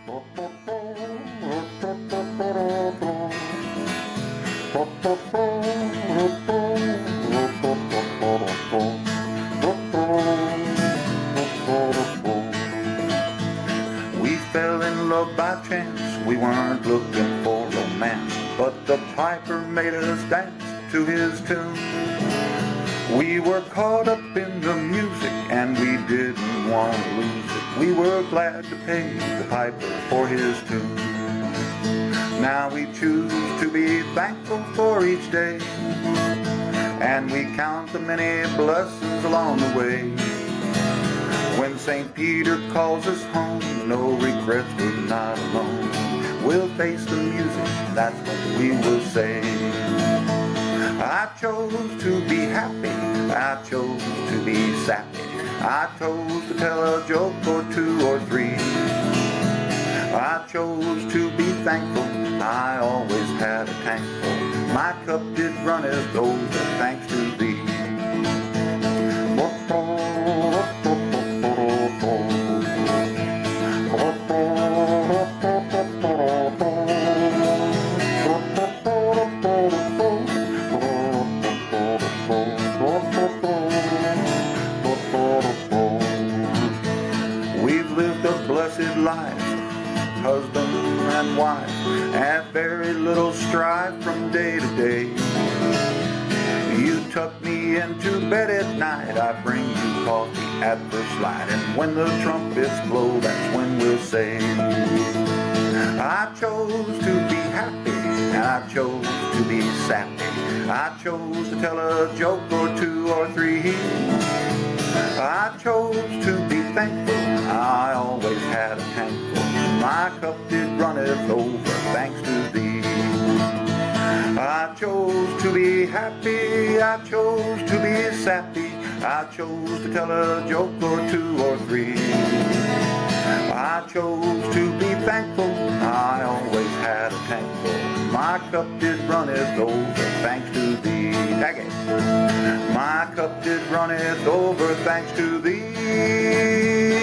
We fell in love by chance, we weren't looking for romance, but the piper made us dance to his tune. We were caught up in the music and we didn't want to lose it. We were glad to pay the piper for his tune. Now we choose to be thankful for each day, and we count the many blessings along the way. When St. Peter calls us home, no regrets, we're not alone. We'll face the music, that's what we will say. I chose to be happy, I chose to be sappy, I chose to tell a joke or two or three. I chose to be thankful, I always had a tank full. My cup did runneth over, thanks to thee. We've lived a blessed life, husband and wife, and very little strife from day to day. You tuck me into bed at night, I bring you coffee at first light, and when the trumpets blow, that's when we'll say, I chose to be happy, and I chose to be sappy, I chose to tell a joke or two or three. I chose to be thankful, I always had a tank full. My cup did runneth over, thanks to thee. I chose to be happy, I chose to be sappy, I chose to tell a joke or two or three. I chose to be thankful, I always had a tank full. My cup did runneth over, thanks to thee. Tag it. My cup did runneth over, thanks to thee.